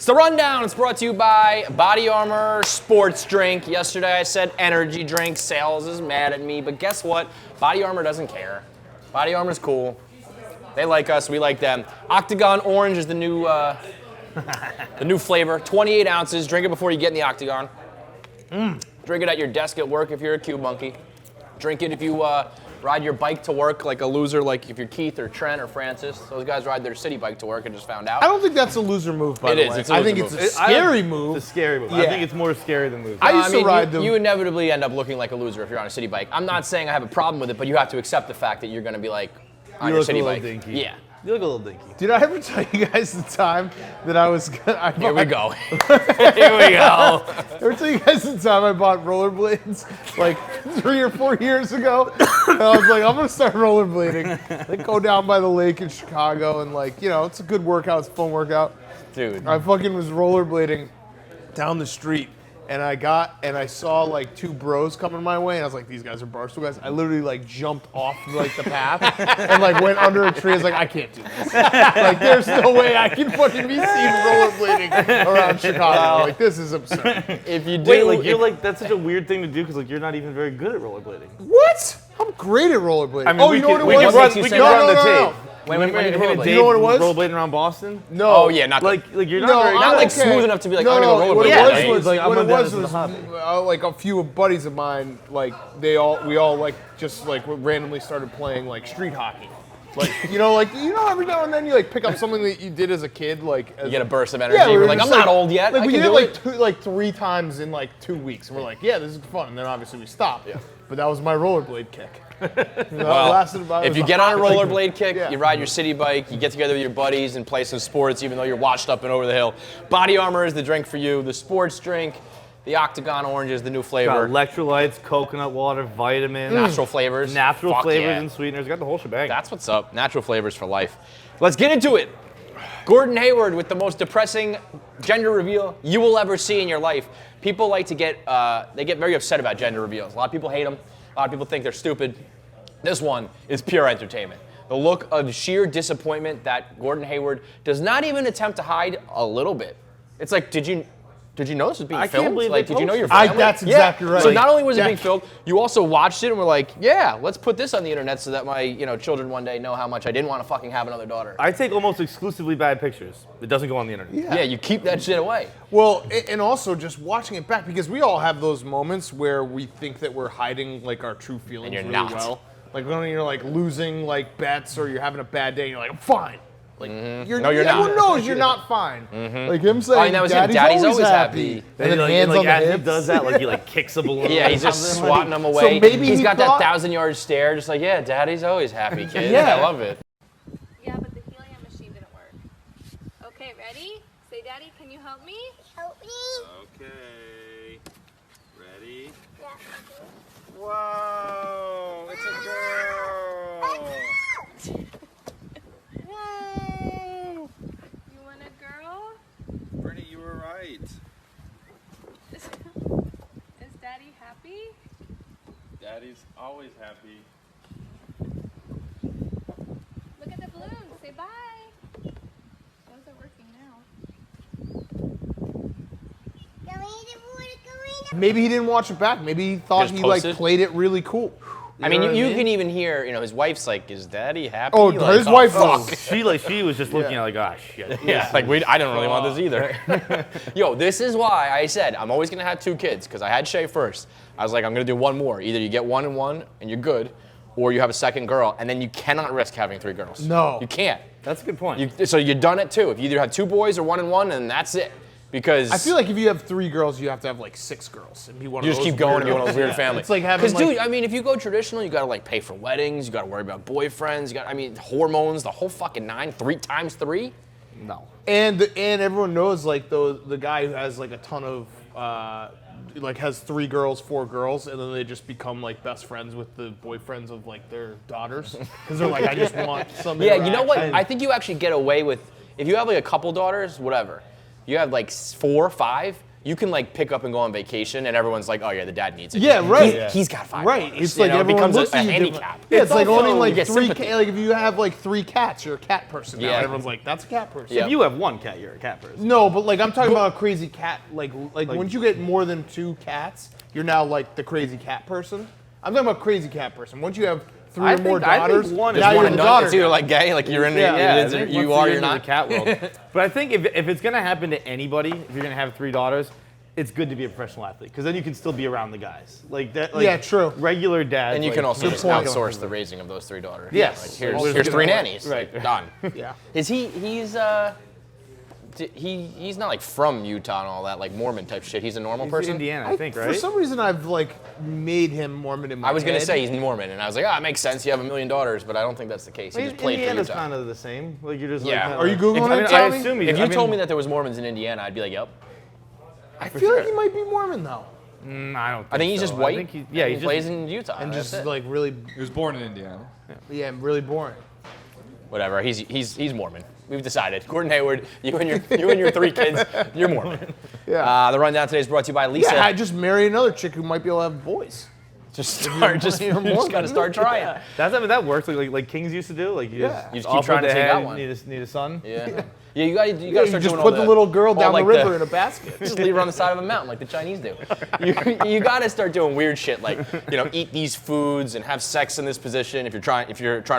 It's the Rundown. It's brought to you by Body Armor Sports Drink. Yesterday I said energy drink. Sales is mad at me, but guess what? Body Armor doesn't care. Body Armor's cool. They like us. We like them. Octagon Orange is the new flavor. 28 ounces. Drink it before you get in the Octagon. Drink it at your desk at work if you're a cube monkey. Drink it if you ride your bike to work like a loser, like if you're Keith or Trent or Francis. Those guys ride their city bike to work and just found out. I don't think that's a loser move, by the way. It's a loser move. it's a scary move. It's a scary move. Yeah. I think it's more scary than loser. I used to ride them. You inevitably end up looking like a loser if you're on a city bike. I'm not saying I have a problem with it, but you have to accept the fact that you're going to be like on your city bike. Dinky. Yeah. You look a little dinky. Did I ever tell you guys the time that I was gonna... Here we go. Here we go. Ever tell you guys the time I bought rollerblades like 3 or 4 years ago? And I was like, I'm gonna start rollerblading. Like go down by the lake in Chicago and like, you know, it's a good workout, it's a fun workout. Dude. I fucking was rollerblading down the street and I saw like 2 bros coming my way and I was like, these guys are Barstool guys. I literally like jumped off like the path and like went under a tree. I was like, I can't do this. Like there's no way I can fucking be seen rollerblading around Chicago. Like this is absurd. If you do, Wait, like you're like that's such a weird thing to do because like you're not even very good at rollerblading. What? I'm great at rollerblading. I mean, oh, you know what it we was? can run the tape. when you rollerblade. You know what it was? Rollerblading around Boston? No. Oh yeah, not Like you're not No, very not good. like smooth enough to be like, No, I'm gonna go what rollerblade. it Yeah, was right? was Like, I'm what it gonna do was this as a was hobby. like a few buddies of mine, like we all like just like randomly started playing like street hockey. Like you know every now and then you like pick up something that you did as a kid, like You get a burst of energy. yeah, We're were like, just I'm not old yet. Like I we can did do it it. like 3 times in like 2 weeks. And we're like, yeah, this is fun. And then obviously we stopped. Yeah. But that was my rollerblade kick. Well, lasted about, if you get on a rollerblade kick, Yeah. you ride your city bike, you get together with your buddies and play some sports, even though you're washed up and over the hill. Body Armor is the drink for you. The sports drink, the Octagon Orange is the new Got flavor. electrolytes, coconut water, vitamins, Natural flavors. natural Fuck flavors yeah. and sweeteners. Got the whole shebang. That's what's up. Natural flavors for life. Let's get into it. Gordon Hayward with the most depressing gender reveal you will ever see in your life. People like to get very upset about gender reveals. A lot of people hate them. A lot of people think they're stupid. This one is pure entertainment. The look of sheer disappointment that Gordon Hayward does not even attempt to hide a little bit. It's like, did you know this was being I can't filmed? believe Like, they did you know your posted family? That's exactly right. So not only was it Yeah. being filmed, you also watched it and were like, yeah, let's put this on the internet so that my children one day know how much I didn't want to fucking have another daughter. I take almost exclusively bad pictures. It doesn't go on the internet. Yeah, you keep that shit away. Well, and also just watching it back because we all have those moments where we think that we're hiding like our true feelings And you're really not. well. Like when you're like losing like bets or you're having a bad day and you're like, I'm fine. Like No, you're not. everyone knows you're not fine. Like him saying, Oh, and that was him. Daddy's always happy. And then hands on the as he hips. does that, like he like kicks a balloon. Yeah, or he's just something, swatting like- them away. maybe He's he got thought- that 1,000-yard stare, just like, yeah, Daddy's always happy, kid. Yeah. I love it. Yeah, but the helium machine didn't work. Okay, ready? Say, Daddy, can you help me? Help me. Okay. Ready? Yeah. Whoa! It's a girl! You want a girl? Brittany, you were right. Is Daddy happy? Daddy's always happy. Look at the balloons. Say bye. Those are working now. Maybe he didn't watch it back. Maybe he thought Just he like posted? played it really cool. I mean, know what you can even hear, his wife's like, is Daddy happy? Oh, Like, his wife fuck. was. She was just looking at it like, ah, shit. Yeah, like I don't really want this either. Yo, this is why I said I'm always gonna have 2 kids because I had Shay first. I was like, I'm gonna do 1 more. Either you get 1 and 1 and you're good, or you have a second girl, and then you cannot risk having 3 girls. No. You can't. That's a good point. So you're done at 2. If you either have 2 boys or 1 and 1, and that's it. Because I feel like if you have 3 girls, you have to have like 6 girls and be one you of just those keep going and be weirdos. one of those weird Yeah. families. It's like having Because, dude, like, I mean, if you go traditional, you gotta like pay for weddings, you gotta worry about boyfriends, hormones, the whole fucking 9, 3 times 3. No. and everyone knows like the guy who has like a ton of like has 3 girls, 4 girls, and then they just become like best friends with the boyfriends of like their daughters because they're like, I just want some. Yeah, you know what? interaction. I think you actually get away with, if you have like a couple daughters, whatever. You have like 4 or 5, you can like pick up and go on vacation, and everyone's like, "Oh yeah, the dad needs it." Yeah, right. He's got $5. Right. It's You like know, it everyone becomes looks a at you handicap. different. Yeah, it's like also- owning like you get 3 sympathy. cats. Like if you have like 3 cats, you're a cat person now. Yeah. And everyone's like, that's a cat person. Yeah. If you have one cat, you're a cat person. No, but like I'm talking about a crazy cat. Like once you get more than 2 cats, you're now like the crazy cat person. I'm talking about crazy cat person. Once you have 3 I or more think- I think daughters, one is now one you're and the done. daughter. It's either like gay, like you're in Yeah. I the, think you once are, you're you're into not. the cat world. But I think if it's gonna happen to anybody, if you're gonna have 3 daughters, it's good to be a professional athlete because then you can still be around the guys. Like that. Like Yeah, true. Regular dads. And you like, can also Good just point. outsource the raising of those 3 daughters. Yes. Like, Also here's good 3 point. nannies. Right. Like, done. Yeah. Is he's not like from Utah and all that, like Mormon type shit. He's a normal He's person. Indiana, I think, right? For some reason, I've like made him Mormon in my I was gonna head. say he's Mormon, and I was like, it makes sense. You have 1 million daughters, but I don't think that's the case. He just played for Indiana's Utah. kind of the same. Like you're just Yeah. like. kinda Are you like- Googling I mean, it, I Tommy? assume If you told me that there was Mormons in Indiana, I'd be like, yep. I feel like he might be Mormon though, I don't. I think he's so. just white. I think he He plays in Utah. and that's just it. like really, He was born in Indiana. yeah, really boring. Whatever. He's Mormon. We've decided. Gordon Hayward, you and your 3 kids, you're Mormon. Yeah. The rundown today is brought to you by Lisa. Yeah, I just marry another chick who might be able to have boys. just you're Mormon. got to start trying. that works like kings used to do. Like you Yeah. just, You just keep offer trying the to take head, out one. Need a son. Yeah. Yeah, you got to Yeah, you start just doing put all the little girl all down like the river in a basket. Just leave her on the side of a mountain like the Chinese do. You got to start doing weird shit like, eat these foods and have sex in this position if you're trying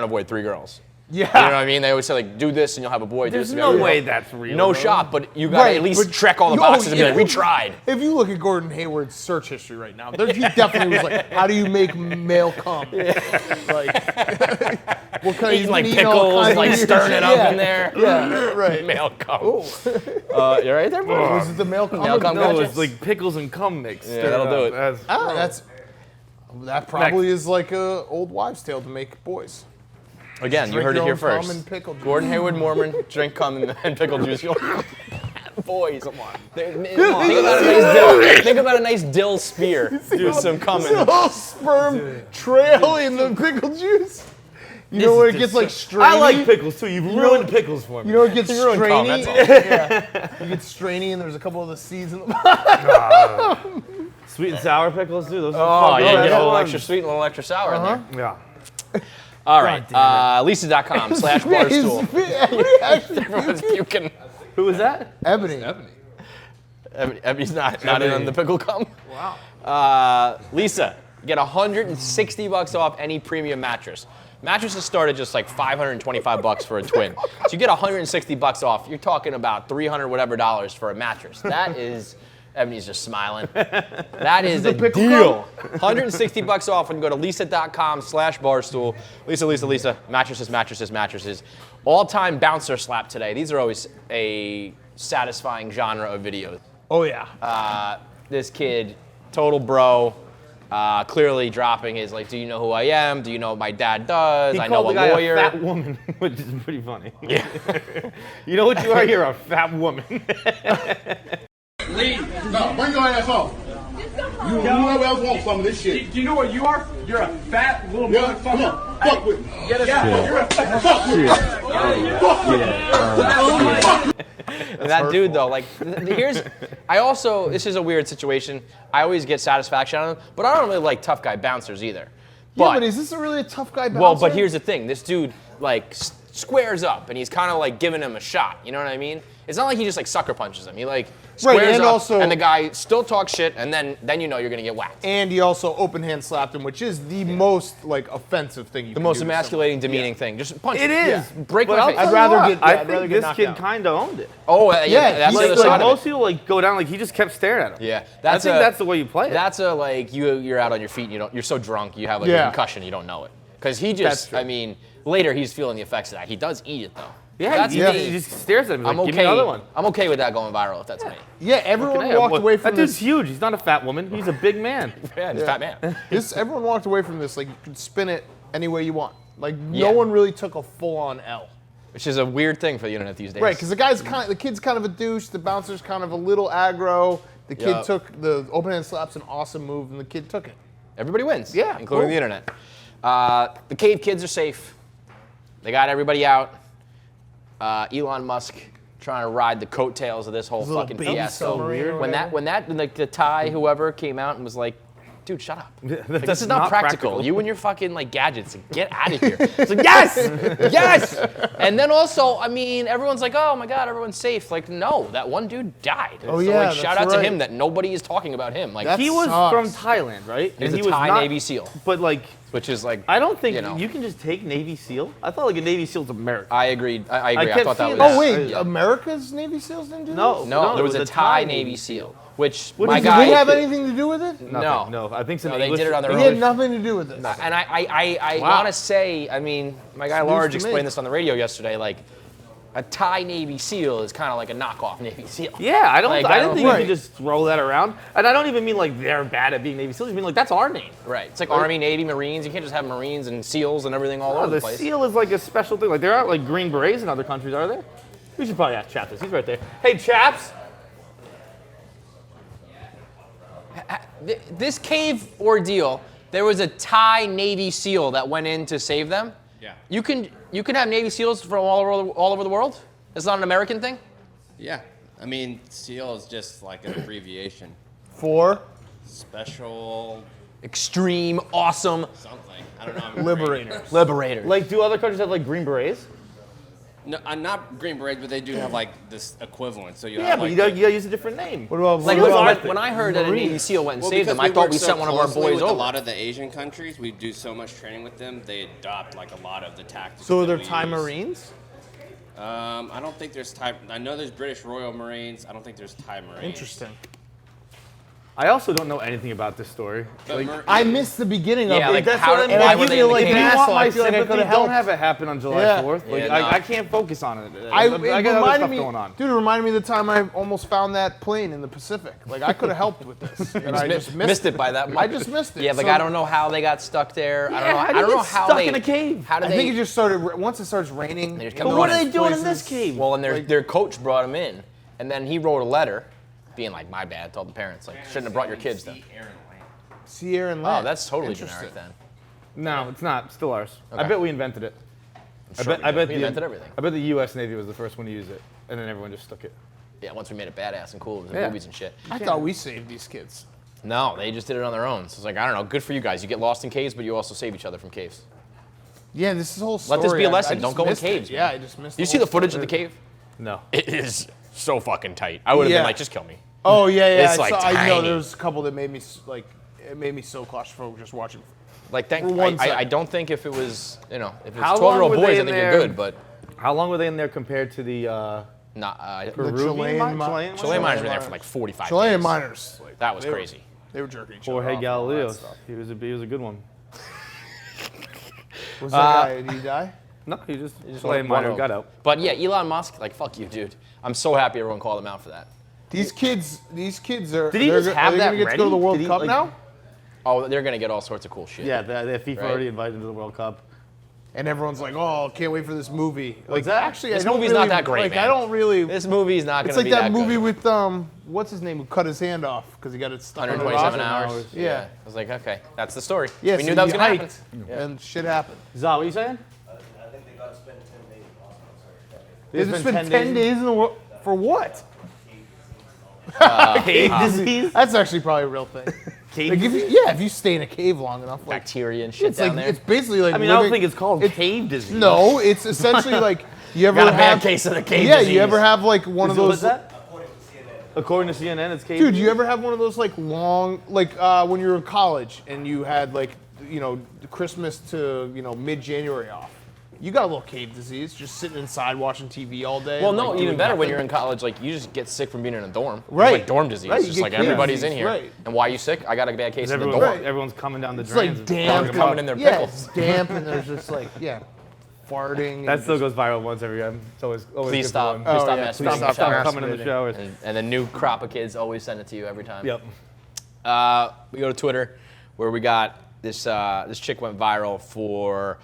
to avoid 3 girls. Yeah. You know what I mean? They always say like, do this and you'll have a boy. Do There's this and no you'll have a way girl. that's real. No though. shot, but you got to Right, at least but- check all the Yo, boxes and be yeah. like, we tried. If you look at Gordon Hayward's search history right now, he definitely was like, "How do you make male cum?" Like, what kind Eating like he's been eating all pickles, kinds like of weird stirring it shit. up Yeah. in there. Yeah, right. Male cum. Oh, You right there, bro? was it the male cum? Male cum No, Gotcha. it's like pickles and cum mix. Yeah, that'll do it. That probably is like a old wives' tale to make boys. Again, you Drink heard it your here own cum first. and pickle juice. Gordon Hayward Mormon, drink cum and pickle juice. Boys, come on. Think about a nice dill. Think about a nice dill spear. Do some cum It's a and little sperm trail in the pickle juice. You know where it gets like strainy? I like pickles too. You've ruined pickles for me. You know it gets You ruined cum, strainy? that's all. Yeah. You get strainy and there's a couple of the seeds in the bottom. Sweet and sour pickles too. Those Oh, are yeah, fun. get a little ones. extra sweet and a little extra sour in there. Yeah. All right, Lisa.com/barstool. Everyone's puking. Who was that? Ebony. He's not in on the pickle cum. Wow. Lisa, get $160 off any premium mattress. Mattresses start at just like $525 for a twin. So you get $160 off. You're talking about $300 whatever for a mattress. That is, Ebony's just smiling. That is a pickle deal. $160 off when you go to lisa.com/barstool. Lisa. Mattresses. All-time bouncer slap today. These are always a satisfying genre of videos. Oh yeah. This kid, total bro, clearly dropping his like, do you know who I am? Do you know what my dad does? He I know called a the guy lawyer. a fat woman, which is pretty funny. Yeah. You know what you are? You're a fat woman. Leave. No, bring your ass home. Whoever else wants some of this shit. Do you know what you are? You're a fat little Yeah, come motherfucker. on. Fuck with me. Get us out. You're a fat Fuck with me. Fuck with me. And that dude though, like, this is a weird situation. I always get satisfaction out of them, but I don't really like tough guy bouncers either. Yeah, but is this really a tough guy bouncer? Well, but here's the thing. This dude, like, squares up, and he's kind of, like, giving him a shot. You know what I mean? It's not like he just, like, sucker punches him. He, like, squares and up, also- and the guy still talks shit, and then you know you're going to get whacked. And he also open hand slapped him, which is the most like offensive thing you The can most do to emasculating, demeaning thing. Just punch It him. is. Yeah. Break But my I'll face. tell I'd you rather what, get- I I'd rather think get this knocked kid out. kind of owned it. Oh, yeah, Yeah, that's the he's other Like, side of most it. people like go down, like he just kept staring at him. Yeah, I think that's the way you play it. That's a like you're out on your feet. And you're so drunk. You have like a Yeah. concussion. You don't know it because he That's just. true. I mean, later he's feeling the effects of that. He does eat it though. yeah, That's he, me. he just stares at him. He's I'm like, okay. Give me another one. I'm okay with that going viral if that's me. Yeah, everyone Yeah, walked well, away from that dude's this. huge. He's not a fat woman. He's a big man. Yeah, he's a fat man. Everyone walked away from this like you could spin it any way you want. Like Yeah. no one really took a full-on L. Which is a weird thing for the internet these days. Right, because the kid's kind of a douche, the bouncer's kind of a little aggro. The kid Yup. took the open hand slap's an awesome move, and the kid took it. Everybody wins. Yeah, including cool. the internet. The cave kids are safe. They got everybody out. Elon Musk trying to ride the coattails of this whole little fucking baby fiasco. submarine or When that like the Thai whoever came out and was like, dude, shut up. Like, this That's is not not practical. practical. You and your fucking like gadgets, like, get out of here. It's like, yes, yes. And then also, I mean, everyone's like, oh my God, everyone's safe. Like, no, that one dude died. Oh, so, yeah, like, shout out that's to right. him that nobody is talking about him. Like, That He was sucks. from Thailand, right? he's And a he was Thai not- Navy SEAL, But like, which is like, I don't think you know. you can just take Navy SEAL. I thought like a Navy SEAL's American. I agreed. I agree. I kept thought that seeing was. that. Oh wait, Yeah. America's Navy SEALs didn't do No. this? No, there was a Thai Navy SEAL, which my Did guy. he have anything to do with it? Nothing. No, I think some No, they English. did it on their He own. had nothing to do with this. And I Wow. want to say, I mean, my guy It's news Large to me. explained this on the radio yesterday. Like, a Thai Navy SEAL is kind of like a knockoff Navy SEAL. Yeah, I Like, didn't think you right. could just throw that around. And I don't even mean like they're bad at being Navy SEALs. I mean like that's our name. Right. It's like Army, Navy, Marines. You can't just have Marines and SEALs and everything all over the The place. SEAL is like a special thing. Like there aren't like Green Berets in other countries, are there? We should probably ask Chaps this. He's right there. Hey, Chaps. This cave ordeal, there was a Thai Navy SEAL that went in to save them. Yeah. You can have Navy SEALs from all over the world? It's not an American thing? Yeah. I mean, SEAL is just like an abbreviation. For Special Extreme, awesome, something. I don't know. I'm Liberators. liberators. Like, do other countries have like Green Berets? No, not Green Berets, but they do have like this equivalent. So you Yeah, have but like you gotta use a different name. What about Like, What when, about when I heard that a Navy SEAL went and saved because them, I we thought work we so sent one of our closely boys with over. a lot of the Asian countries. We do so much training with them. They adopt like a lot of the tactics. So are that there we Thai use. Marines? I don't think there's Thai. I know there's British Royal Marines. I don't think there's Thai Marines. Interesting. I also don't know anything about this story. But I missed the beginning of Yeah, it. like, That's how, what I mean. why I were they feel in the like cave? an You want asshole. my I feel like I sympathy, could've don't helped. have it happen on July Yeah. 4th. Like, Yeah, no. I can't focus on it. It I got other reminded stuff me, going on. dude. It reminded me of the time I almost found that plane in the Pacific. Like I could have helped with this, and I just missed it by that much. I just missed it. Yeah, like So I don't know how they got stuck there. I don't know how stuck they in a cave. How did I they? think it just started once it starts raining. They just in kept But what are running. they doing in places. this cave? Well, and their coach brought him in, and then he wrote a letter, being like, "My bad," told the parents, like, "Shouldn't have brought your kids then." Sierra and Oh, Land. that's totally Interesting. generic then. No, it's not. Still ours. I Okay. bet we invented it. Sure we did. We the invented everything. I bet the U.S. Navy was the first one to use it, and then everyone just took it. Yeah, once we made it badass and cool with the Yeah. movies and shit. I thought we saved these kids. No, they just did it on their own. So it's like, I don't know, good for you guys. You get lost in caves, but you also save each other from caves. Yeah, this is whole story. Let this be a I lesson. just Don't go in missed it. caves, Yeah, man. I just missed. You see whole the footage story. of the cave? No. It is so fucking tight. I would have Yeah. been like, just kill me. Oh yeah, yeah. It's, like, I know tiny. there was a couple that made me it made me so claustrophobic just watching. Like, For one I second. don't think if it was, if it How was long 12-year-old were they boys, I in think you're there? good, but How long were they in there compared to the not. Peruvian Chilean mine? mi- Chilean Chilean mine? miners were there for like 45 Chilean days. miners. Like, That was they were- crazy. They were jerking each other Jorge off and all that Galileo. stuff. He was a good one. Was that guy? Did he die? No, he just won Chilean the miner world. got out. But yeah, Elon Musk, like, fuck you, dude. I'm so happy everyone called him out for that. These kids are. Did he they're just go- have are they that gonna get to go to the ready? World Did he, Cup like- now? Oh, they're gonna get all sorts of cool shit. Yeah, the FIFA Right. already invited him to the World Cup. And everyone's like, "Oh, can't wait for this movie." Like, What's that? actually, This I don't movie's really, not that great, Like, man. I don't really. This movie's not It's gonna like be that that movie good. with what's his name, who cut his hand off because he got it stuck. in the 127 rock. hours. Yeah. I was like, okay, that's the story. Yeah, we so knew that was he gonna happen. hiked, and shit happened. Za, what are you saying? I think they got to spend 10 days in hospital. They just spent 10 days in the world for what? Cave disease? That's actually probably a real thing. Cave Like disease? if you stay in a cave long enough, like Bacteria and shit it's down like there. it's basically like I mean, I don't living- think it's called cave disease. No, it's essentially like you ever Got a bad have case of the cave Yeah, disease. you ever have like one of What's those that? According to CNN, it's cave Dude, disease. you ever have one of those like long, like when you were in college and you had like, Christmas to, mid-January off? You got a little cave disease, just sitting inside watching TV all day. Well, and, no, like, even doing better when nothing. you're in college. Like, you just get sick from being in a dorm. It's Right. like dorm disease. Right, It's you just get like cave everybody's in disease, here. right. And why are you sick? I got a bad case in the Everyone's, dorm. everyone's coming down the It's drains. like damp. coming in their Yeah, pickles. it's damp and there's just like, farting. That and still just- goes viral once every time. It's always Please good stop. for Please one. stop yeah, masturbating. please in the stop shower. Coming in the masturbating. showers. And the new crop of kids always send it to you every time. Yep. We go to Twitter, where we got this chick went viral for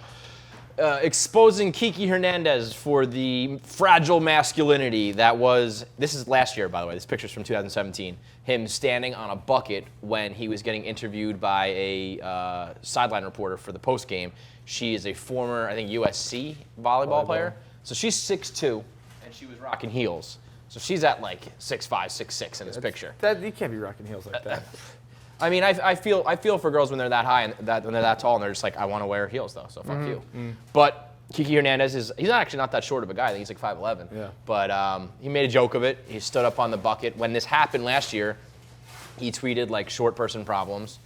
exposing Kiki Hernandez for the fragile masculinity that was. This is last year, by the way. This picture's from 2017. Him standing on a bucket when he was getting interviewed by a sideline reporter for the post game. She is a former, I think, USC volleyball player. So she's 6'2", and she was rocking heels. So she's at like 6'5", 6'6" in this picture. You can't be rocking heels like that. I mean, I feel for girls when they're that high and when they're that tall, and they're just like, I want to wear heels though, so fuck you. But Kike Hernandez he's actually not that short of a guy. I think he's like 5'11". Yeah. But he made a joke of it. He stood up on the bucket. When this happened last year, he tweeted like short person problems.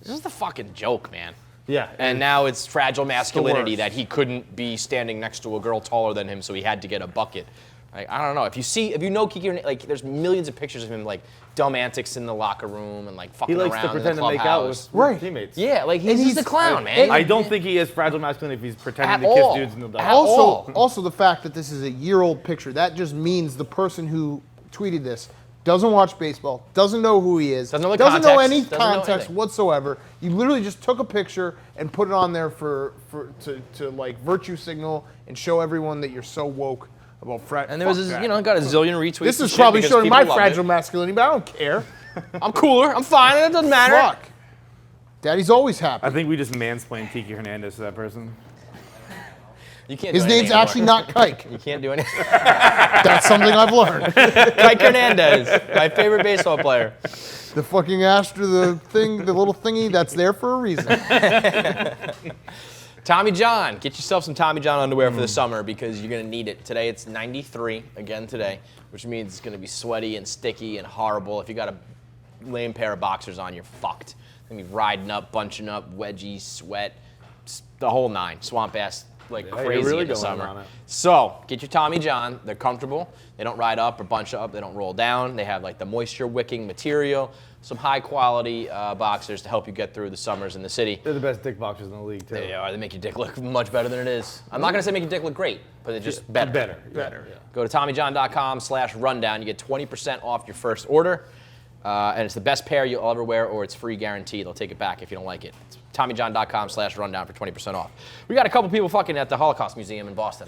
This is the fucking joke, man. Yeah. And now it's fragile masculinity that he couldn't be standing next to a girl taller than him, so he had to get a bucket. Like, I don't know. If you know Kike, like, there's millions of pictures of him, like, dumb antics in the locker room and, like, fucking He likes around to in the pretend to make out clubhouse. with teammates. Yeah, like, he's just a clown, man. I don't think he is fragile masculine if he's pretending At to all. kiss dudes in the dog. At all. Also, the fact that this is a year-old picture, that just means the person who tweeted this doesn't watch baseball, doesn't know who he is, Doesn't know the doesn't know context, any doesn't know context anything. whatsoever. You literally just took a picture and put it on there to like virtue signal and show everyone that you're so woke about And there was, got a zillion retweets. This and is shit probably because showing people my loved fragile it. masculinity, but I don't care. I'm cooler. I'm fine. It doesn't matter. Fuck. Daddy's always happy. I think we just mansplained Kiki Hernandez to that person. You can't His do name's anything actually anymore. not Kike. You can't do anything. That's something I've learned. Kike Hernandez, my favorite baseball player. The fucking the little thingy that's there for a reason. Tommy John, get yourself some Tommy John underwear for the summer because you're gonna need it. Today it's 93 again today, which means it's gonna be sweaty and sticky and horrible. If you got a lame pair of boxers on, you're fucked. You're gonna be riding up, bunching up, wedgies, sweat, the whole nine, swamp ass like you're crazy really in the going on summer. it. So get your Tommy John. They're comfortable. They don't ride up or bunch up. They don't roll down. They have like the moisture wicking material. Some high quality boxers to help you get through the summers in the city. They're the best dick boxers in the league, too. They are. They make your dick look much better than it is. I'm not going to say make your dick look great, but they're just better. Better. Yeah. Go to TommyJohn.com/rundown. You get 20% off your first order. And it's the best pair you'll ever wear, or it's free guarantee. They'll take it back if you don't like it. It's TommyJohn.com/rundown for 20% off. We got a couple people fucking at the Holocaust Museum in Boston,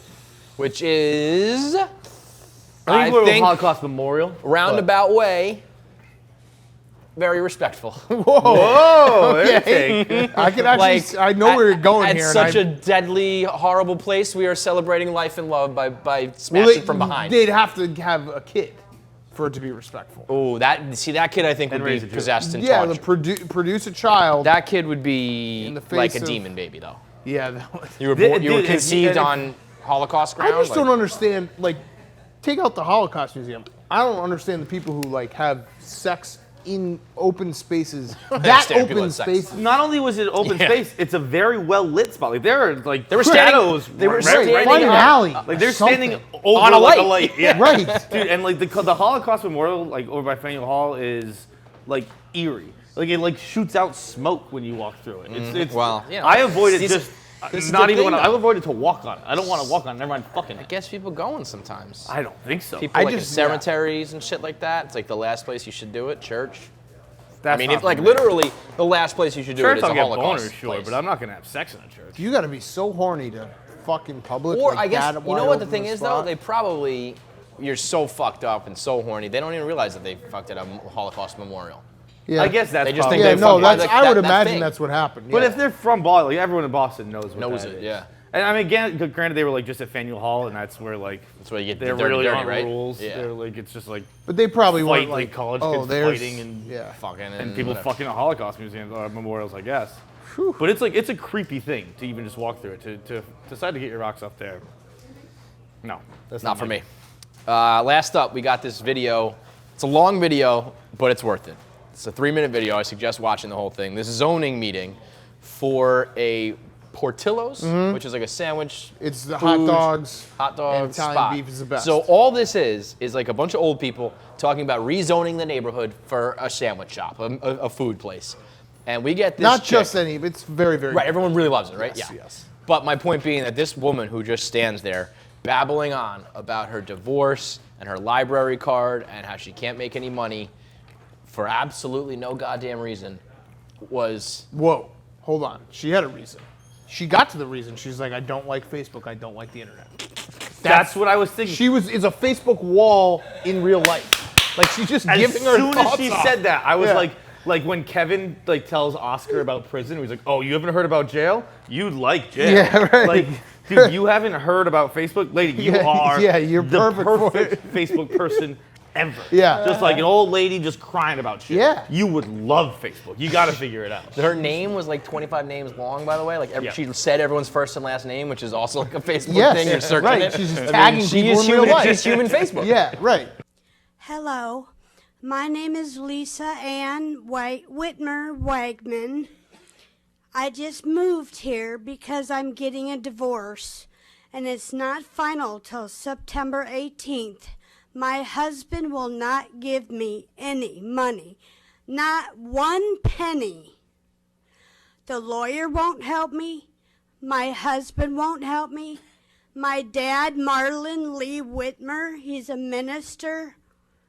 which is, I think we're a Holocaust Memorial. roundabout way, very respectful. Whoa, okay. I can actually, I know where you're going at here. such a deadly, horrible place, we are celebrating life and love by smashing from behind. They'd have to have a kid for it to be respectful. Oh, that kid I think would raise be a Jew. possessed and Yeah, tortured. produce a child. That kid would be In the face like a of- demon baby, though. Yeah, that was, You were Dude, born, you were dude, if you- conceived and if- on Holocaust I ground. just don't understand. Like, take out the Holocaust Museum. I don't understand the people who like have sex in open spaces. That understand people open have sex. space. Not only was it open Yeah. space, it's a very well lit spot. Like there are like They were standing- shadows. they were right- standing right Find an on- alley. Like they're something. standing over On a like light. a light. Yeah. Right. Dude, and like the Holocaust Memorial, like over by Faneuil Hall, is like eerie. Like it like shoots out smoke when you walk through it. It's well, yeah. I avoid it These- just this is not the even thing, when I though. avoid it to walk on it. I don't want to walk on it. Never mind fucking I it. guess people going sometimes. I don't think so. People I like just- in cemeteries and shit like that. It's like the last place you should do it. Church. That's I mean, not it's like for me. literally the last place you should do Church, it is I'll a get Holocaust boners, sure, place. but I'm not gonna have sex in a church. You got to be so horny to fucking public. Or like I guess that you know wide what the open thing the is though. spot. They probably you're so fucked up and so horny they don't even realize that they fucked at a Holocaust memorial. Yeah. I guess that's They just probably think Yeah, they no, fucking- that's. like, I would that imagine thing. that's what happened. But yeah. if they're from Boston, like everyone in Boston knows what Knows that it, is. yeah. And I mean, again, granted, they were like just at Faneuil Hall, and that's where like That's where you get they're the dirty, really dirty, on right? rules. Yeah. They're like it's just like But they probably fight, weren't like like college oh, kids there's fighting and yeah. Fucking and people whatever. fucking at Holocaust museums or memorials, I guess. But it's like it's a creepy thing to even just walk through it to decide to get your rocks up there. No, that's Not for my- me. Last up, we got this video. It's a long video, but it's worth it. It's a 3-minute video. I suggest watching the whole thing. This zoning meeting for a Portillos, which is like a sandwich. It's the food, hot dog and Italian spot. beef is the best. So all this is like a bunch of old people talking about rezoning the neighborhood for a sandwich shop, a food place. And we get this Not chick- just any, but it's very, very Right, everyone really loves it, right? Yes, yeah. yes. But my point being that this woman who just stands there babbling on about her divorce and her library card and how she can't make any money for absolutely no goddamn reason was Whoa, hold on. She had a reason. She got to the reason. She's like, I don't like Facebook. I don't like the internet. That's what I was thinking. She is a Facebook wall in real life. Like she's just As giving her soon as thoughts she off. said that, I was Yeah. like when Kevin like tells Oscar about prison, he's like, "Oh, you haven't heard about jail? You like jail?" Yeah, right. Like Dude, you haven't heard about Facebook? Lady, you are you're the perfect for perfect Facebook person ever. Yeah. Just like an old lady just crying about shit. Yeah. You would love Facebook. You got to figure it out. Her name was like 25 names long, by the way. Like she said everyone's first and last name, which is also like a Facebook thing. You're searching right. it. She's just tagging people in real life. She's human Facebook. Yeah, right. Hello, my name is Lisa Ann Whitmer Wagman. I just moved here because I'm getting a divorce, and it's not final till September 18th. My husband will not give me any money, not 1 penny. The lawyer won't help me. My husband won't help me. My dad, Marlon Lee Whitmer, he's a minister,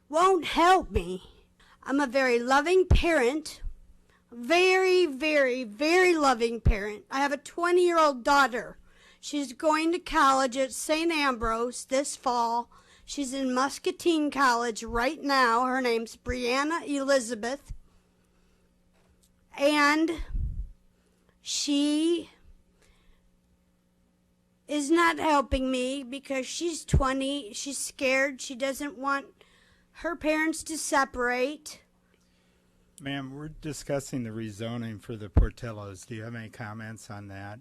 won't help me. I'm a very loving parent, very, very, very loving parent. I have a 20-year-old daughter. She's going to college at St. Ambrose this fall. She's in Muscatine College right now. Her name's Brianna Elizabeth. And she is not helping me because she's 20. She's scared. She doesn't want her parents to separate. Ma'am, we're discussing the rezoning for the Portillos. Do you have any comments on that?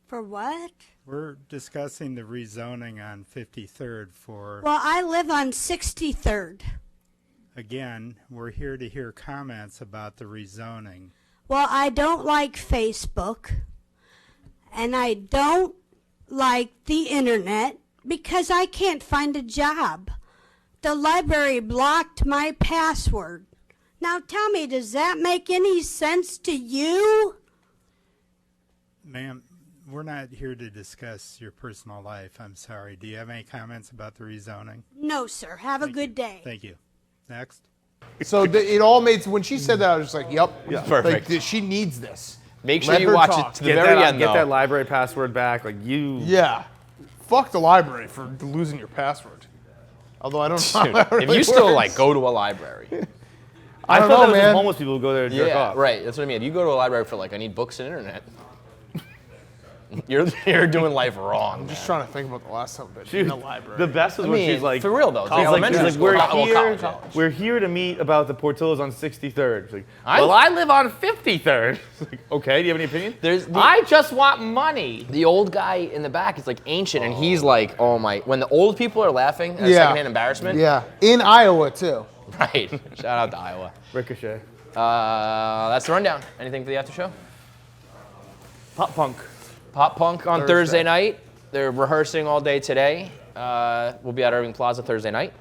For what? We're discussing the rezoning on 53rd for... Well, I live on 63rd. Again, we're here to hear comments about the rezoning. Well, I don't like Facebook, and I don't like the internet because I can't find a job. The library blocked my password. Now tell me, does that make any sense to you? Ma'am, we're not here to discuss your personal life. I'm sorry. Do you have any comments about the rezoning? No, sir. Have a good day. Thank you. Next. So it all made, when she said that, I was just like, yep. Yeah. Perfect. Like, she needs this. Make sure Let you her watch talk. it to the very end, Get though. that library password back. Like you. Yeah. Fuck the library for losing your password. Although I don't know. Dude, how that if really you still works. like go to a library. I don't thought know, that was man. just homeless people who go there and jerk Yeah, off. right. That's what I mean. If you go to a library for like, I need books and internet, you're doing life wrong. I'm just trying to think about the last time I've been Dude, in a library. the best was I when mean, she's like, for real though. It's like she's elementary like, school. we're Well, here. college. We're here to meet about the Portillos on 63rd. She's like, I- well, I live on 53rd. It's like, okay, do you have any opinion? I just want money. The old guy in the back is like ancient, and he's like, oh my. When the old people are laughing at Yeah. secondhand embarrassment. Yeah. In Iowa, too. Right. Shout out to Iowa. Ricochet. That's the rundown. Anything for the after show? Pop punk. Pop Punk on Thursday night. They're rehearsing all day today. We'll be at Irving Plaza Thursday night.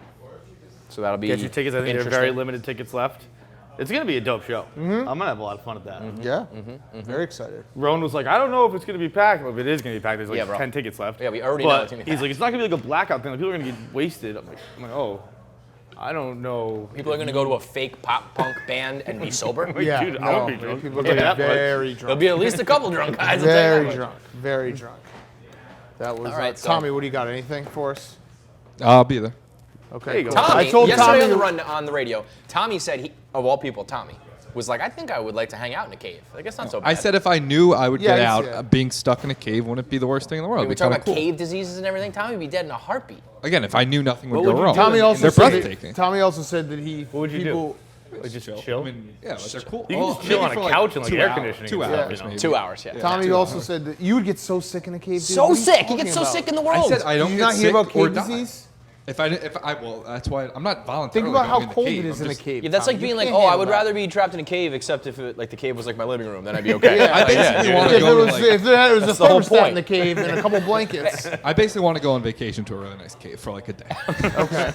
So that'll be Get your tickets. I think there are interesting. very limited tickets left. It's going to be a dope show. I'm going to have a lot of fun at that. Yeah. Very excited. Rowan was like, I don't know if it's going to be packed. Well, if it is going to be packed, there's like Yeah, bro. 10 tickets left. Yeah, we already know But it's gonna be he's packed. like, it's not going to be like a blackout thing. Like, people are going to get wasted. I'm like, oh, I don't know. People are going to go to a fake pop punk band and be sober. Like, Yeah. dude, I won't be drunk. People are Yeah, going to that be much. very There'll drunk. be at least a couple drunk guys. I'll tell you that Very much. drunk. Very drunk. That was All right, so- Tommy, what do you got? Anything for us? I'll be there. Okay. There you go. cool. Tommy, I told yesterday Tommy on the radio, Tommy said he, of all people, Tommy was like, I think I would like to hang out in a cave. Like, it's not so bad. I said if I knew I would Yeah, get I out, see it. being stuck in a cave wouldn't be the worst thing in the world. we were It'd be talking kinda about cool. cave diseases and everything. Tommy would be dead in a heartbeat. Again, if I knew nothing would What go would you wrong. do? Tommy also They're said breathtaking. Tommy also said that he. What would you people, Like just I chill? mean, yeah, but they're cool. You can Well, just chill maybe on a for, couch and like 2 air hours, conditioning. 2 and hours, stuff, you know? maybe. 2 hours, yeah. Tommy 2 also hours. said that you would get so sick in a cave. Dude. So What are you sick. He talking gets so about? sick in the I world. said I don't Did you get not hear sick about or cave die. disease? Well, that's why I'm not voluntarily. Think about how going in the cold cave. it is I'm in a just- cave. Yeah, that's Tommy. like being You like, can't oh, I handle would that. rather be trapped in a cave, except if like the cave was like my living room, then I'd be okay. Yeah, I basically want to If, it go. was, Like, if there was a That's the whole thermostat in point. the cave and a couple blankets. I basically want to go on vacation to a really nice cave for like a day. Okay.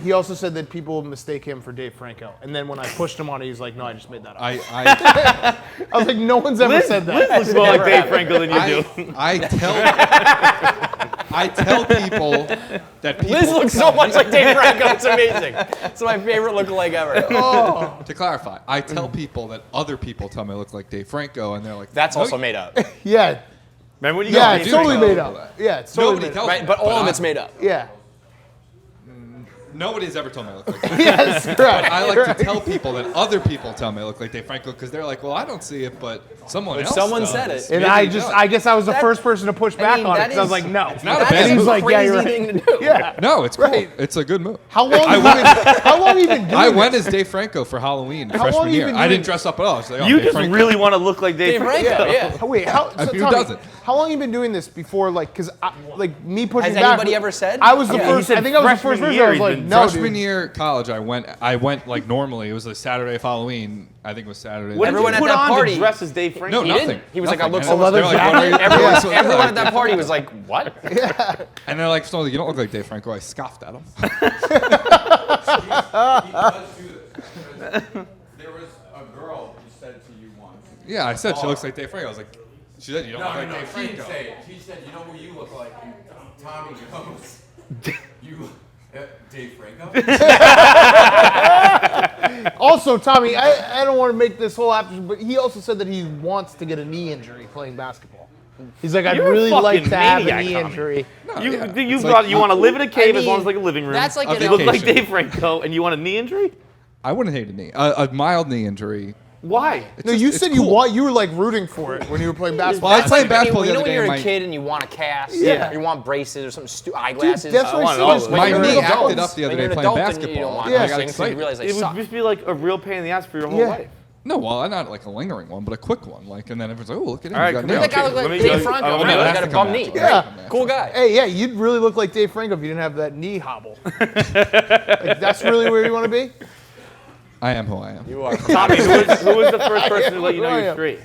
He also said that people mistake him for Dave Franco. And then when I pushed him on it, he's like, no, I just made that up. I was like, no one's ever said that. Looks more like Dave Franco than you do. I tell people that people Liz looks so much like Dave Franco. It's amazing. It's my favorite lookalike ever. Oh. To clarify, I tell people that other people tell me I look like Dave Franco, and they're like, That's "No, also made up. Yeah. Remember when you Yeah, got it's totally Franco. made up. Yeah, it's totally Nobody made tells up. Right, but all of I- it's made up. Yeah. Nobody's ever told me I look like Dave. Yes, correct. I like to tell people that other people tell me I look like Dave Franco because they're like, well, I don't see it, but someone else someone does. said it. And Maybe I he does. guess I was the That- first person to push back mean, on it. that 'Cause I was is- like, no. It's not a That bad is move. a like, yeah, crazy you're thing to do. Yeah. No, it's cool. Right. It's a good move. How long? How long have you been doing I went this? as Dave Franco for Halloween How long freshman have you year. been I doing- didn't dress up at all. I was like, oh, You Dave just Franco. really want to look like Dave Dave Franco, yeah. Wait, Who Tommy, doesn't? How long have you been doing this before, like, because, like, me pushing Has back? anybody ever said? I was the Yeah. first. He said I think I was the freshman first person. year I was he's like, been- no, Freshman dude. year college, I went like normally. It was a Saturday of Halloween. I think it was Saturday. What did Everyone you at put that on party- to dress as Dave Franco? No, He nothing. didn't. He was like, I Nothing. look And so much they're like, different. what are you- Everyone, Yeah, so they're everyone like- at that party was like, what? And they're like, so you don't look like Dave Franco. I scoffed at him. There was a girl who said to you once. Yeah, I said she looks like Dave Franco. I was like, she said you don't look like Dave She didn't Franco. say it. She said, you know who you look like? And Tommy goes, you, Dave Franco? Also, Tommy, I don't want to make this whole after, but he also said that he wants to get a knee injury playing basketball. He's like, I'd You're a really like fucking to have a maniac, knee Tommy. injury. You It's thought like- you want to live in a cave as mean, long as it's like a living room. that's like you an look like vacation. Dave Franco and you want a knee injury? I wouldn't hate a knee. A mild knee injury. Why? No, just- you it's said cool. you were like rooting for it when you were playing basketball. Well, I That's played like basketball when the you know other when day. you're and a my- kid and you want a cast, Yeah. you want braces or some eyeglasses. that's what I want I all said. of My When knee you're an adult, acted up the other when day you're an playing adult and You basketball. don't want Yeah. those I got things 'cause you excited. realize they It would suck. just be like a real pain in the ass for your whole Yeah. life. No, well, not like a lingering one, but a quick one. Like, and then everyone's like, "Oh, look at him! All right, He got come here. nailed." That guy looked Let like me Dave go- Franco. oh, Right? no, He's that's got a to bum come knee. natural. Yeah. Cool guy. Hey, yeah, you'd really look like Dave Franco if you didn't have that knee hobble. Like, that's really where you want to be? I am who I am. You are. Tommy, who was the first person to let you know I you're am. straight?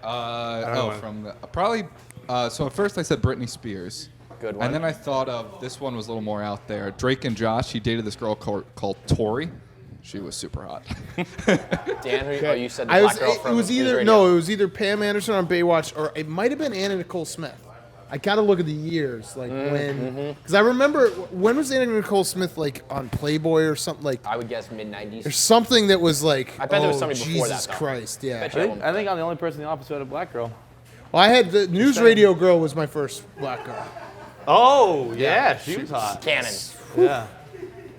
From the probably. So at first I said Britney Spears. Good one. And then I thought of this one was a little more out there. Drake and Josh. He dated this girl called Tori. She was super hot. Dan, oh, you said the I black was. girl It from was News either Radio. it was either Pam Anderson on Baywatch or it might have been Anna Nicole Smith. I gotta look at the years, like when, because I remember when was Anna Nicole Smith like on Playboy or something like. I would guess mid-90s. There's something that was like. I bet there was oh, somebody before that, Jesus though. Christ, yeah. Bet you that one- I think I'm the only person in the office who had a black girl. Well, I had the News Radio girl was my first black girl. Oh, yeah, she was hot. Cannon. Yeah.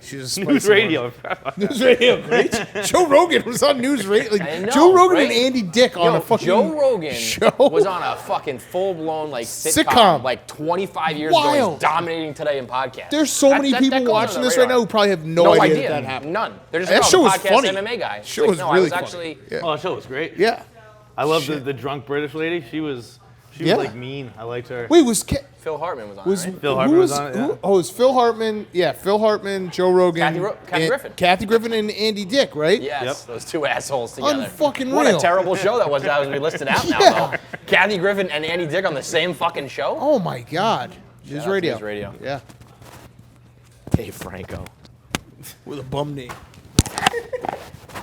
She was a News spicy radio. one. News Radio, great. Joe Rogan was on News Radio. Like, I know, Joe Rogan right? and Andy Dick on Yo, a fucking Joe Rogan show. was on a fucking full-blown like Sitcom. like 25 years ago. Wild. He's dominating today in podcasts. There's so many people goes under watching the this right radar. now who probably have no idea that happened. None. They're just That like, show oh, was the podcast funny. MMA guy. That It's show like, was no, really I was funny. actually. Yeah. Oh, that show was great. Yeah. I love the drunk British lady. She was Yeah. like mean. I liked her. Wait, was Phil Hartman was on. was it, right? Phil who Hartman was was on it, yeah. who- oh, it was Phil Hartman? Yeah, Phil Hartman, Joe Rogan, Kathy and- Griffin. Kathy Griffin, and Andy Dick, right? Yes, Yep. those two assholes together. Unfucking What real. a terrible show that was. That was we listed out now. Yeah. Though. Kathy Griffin and Andy Dick on the same fucking show. Oh my God, News out to Radio. News Radio. Yeah, Dave Franco. with a bum knee.